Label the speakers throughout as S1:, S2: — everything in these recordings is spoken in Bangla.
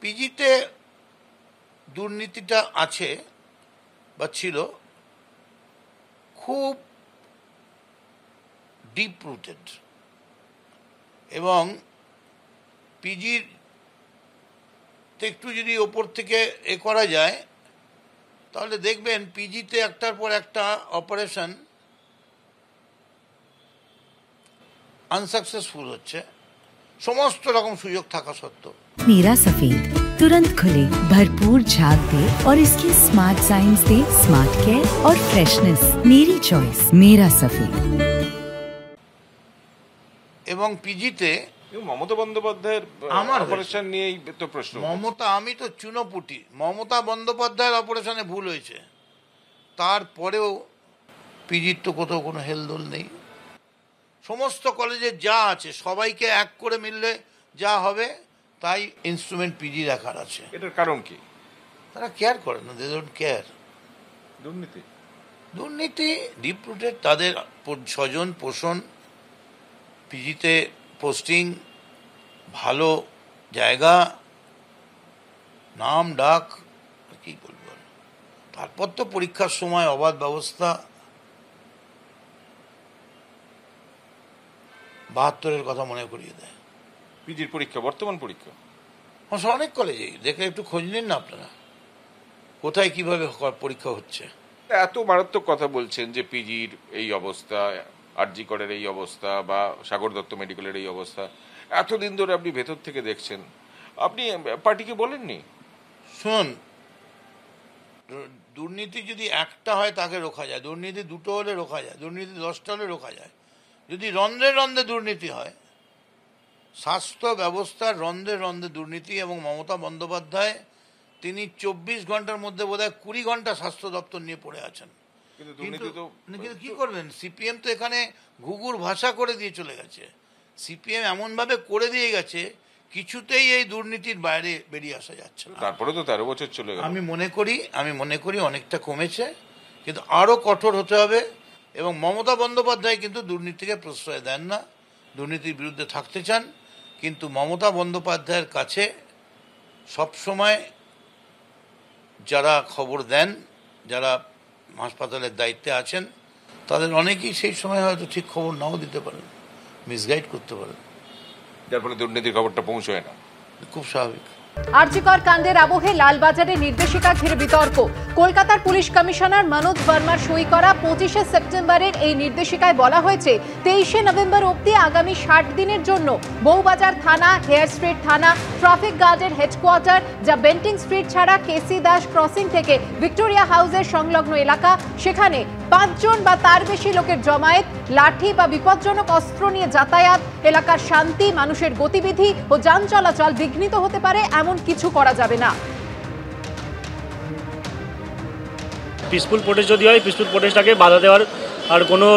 S1: পিজিতে দুর্নীতিটা আছে বা ছিল, খুব ডিপ রুটেড, এবং পিজির একটু যদি ওপর থেকে করা যায় তাহলে দেখবেন পিজিতে একটার পর একটা অপারেশন আনসাকসেসফুল হচ্ছে, সমস্ত রকম সুযোগ থাকা সত্ত্বেও।
S2: मीरा सफेद तुरंत खुले, भरपूर झाग दे और इसकी स्मार्ट साइंस दे स्मार्ट केयर और फ्रेशनेस। मेरी चॉइस मेरा सफेद।
S1: এবং পিজিতে
S3: মমতা বন্দ্যোপাধ্যায়ের অপারেশন নিয়েই তো প্রশ্ন।
S1: মমতা, আমি তো চুনোপুটি, মমতা বন্দ্যোপাধ্যায়ের অপারেশনে ভুল হয়েছে, তারপরেও পিজির তো কোথাও কোনো হেলদোল নেই। সমস্ত কলেজে যা আছে সবাইকে এক করে মিললে যা হবে তাই ইনস্ট্রুমেন্ট পিজি রাখার আছে।
S3: এটার কারণ কি?
S1: তারা কেয়ার করে না, দে ডোন্ট কেয়ার। দুর্নীতি ডিপ রুটেড, তাদের স্বজন পোষণ, পিজিতে পোস্টিং, ভালো জায়গা, নাম ডাক, কি বলবো। তারপর তো পরীক্ষার সময় অবাধ ব্যবস্থা, ৭২-এর কথা মনে করিয়ে দেয়।
S3: পিজির পরীক্ষা, বর্তমান পরীক্ষা
S1: অনেক কলেজেই দেখে, একটু খোঁজ নিন না আপনারা, কোথায় কিভাবে পরীক্ষা হচ্ছে।
S3: এত মারাত্মক কথা বলছেন যে পিজির এই অবস্থা, আরজি করের এই অবস্থা, বা সাগর দত্ত মেডিকেলের এই অবস্থা, এতদিন ধরে আপনি ভেতর থেকে দেখছেন, আপনি পার্টিকে বলেননি?
S1: শুনুন, দুর্নীতি যদি একটা হয় তাকে রোখা যায়, দুর্নীতি দুটো হলে রোখা যায়, দুর্নীতি 10টা হলে রোখা যায়। যদি রন্ধ্রে রন্ধ্রে দুর্নীতি হয়, স্বাস্থ্য ব্যবস্থার রন্ধ্রে রন্ধ্রে দুর্নীতি, এবং মমতা বন্দ্যোপাধ্যায় তিনি 24 ঘন্টার মধ্যে বোধহয় 20 ঘন্টা স্বাস্থ্য দপ্তর নিয়ে পড়ে আছেন। কিন্তু কি করবেন, সিপিএম তো এখানে ঘুঘুর ভাষা করে দিয়ে চলে গেছে। সিপিএম এমনভাবে করে দিয়ে গেছে, কিছুতেই এই দুর্নীতির বাইরে বেরিয়ে আসা যাচ্ছে না।
S3: তারপরে তো 13 বছর চলে গেল।
S1: আমি মনে করি অনেকটা কমেছে, কিন্তু আরো কঠোর হতে হবে। এবং মমতা বন্দ্যোপাধ্যায় কিন্তু দুর্নীতিকে প্রশ্রয় দেন না, দুর্নীতির বিরুদ্ধে থাকতে চান, কিন্তু মমতা বন্দ্যোপাধ্যায়ের কাছে সবসময় যারা খবর দেন, যারা হাসপাতালের দায়িত্বে আছেন, তাদের অনেকেই সেই সময় হয়তো ঠিক খবর নাও দিতে পারেন, মিসগাইড করতে পারেন,
S3: যার ফলে দুর্নীতির খবরটা পৌঁছয় না।
S1: খুব স্বাভাবিক।
S4: আরজিকর কাণ্ডের আবহে লালবাজারে নির্দেশিকা ঘিরে বিতর্ক। কলকাতার পুলিশ কমিশনার মনোজ ভার্মার সই করা 25শে সেপ্টেম্বরের এই নির্দেশিকায় বলা হয়েছে 23শে নভেম্বর অবধি আগামী 60 দিনের জন্য বউবাজার থানা, হেয়ার স্ট্রিট থানা, ট্রাফিক গার্ডের হেডকোয়ার্টার, যা বেন্টিং স্ট্রিট ছাড়া কেসি দাস ক্রসিং থেকে ভিক্টোরিয়া হাউসের সংলগ্ন এলাকা, সেখানে 5 জন বা তার বেশি লোকের জমায়েত, লাঠি বা বিপজ্জনক অস্ত্র নিয়ে যাতায়াত, এলাকার শান্তি, মানুষের গতিবিধি ও যান চলাচল বিঘ্নিত হতে পারে এমন কিছু করা যাবে না।
S5: পিসফুল প্রোটেস্ট যদি হয়, পিসফুল প্রোটেস্টটাকে বাধা দেওয়ার আর কোনো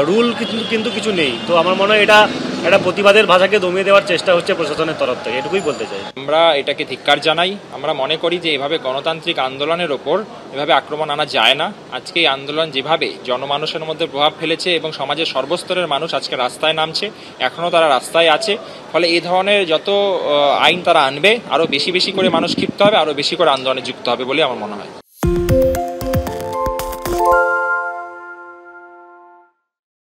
S5: রুল কিন্তু কিছু নেই। তো আমার মনে হয় এটা একটা প্রতিবাদের ভাষাকে দমিয়ে দেওয়ার চেষ্টা হচ্ছে প্রশাসনের তরফ থেকে, এটুকুই বলতে চাই।
S6: আমরা এটাকে ধিক্কার জানাই। আমরা মনে করি যে এভাবে গণতান্ত্রিক আন্দোলনের ওপর এভাবে আক্রমণ আনা যায় না। আজকে এই আন্দোলন যেভাবে জনমানুষের মধ্যে প্রভাব ফেলেছে এবং সমাজের সর্বস্তরের মানুষ আজকে রাস্তায় নামছে, এখনও তারা রাস্তায় আছে, ফলে এই ধরনের যত আইন তারা আনবে, আরও বেশি বেশি করে মানুষ ক্ষিপ্ত হবে, আরও বেশি করে আন্দোলনে যুক্ত হবে বলে আমার মনে হয়।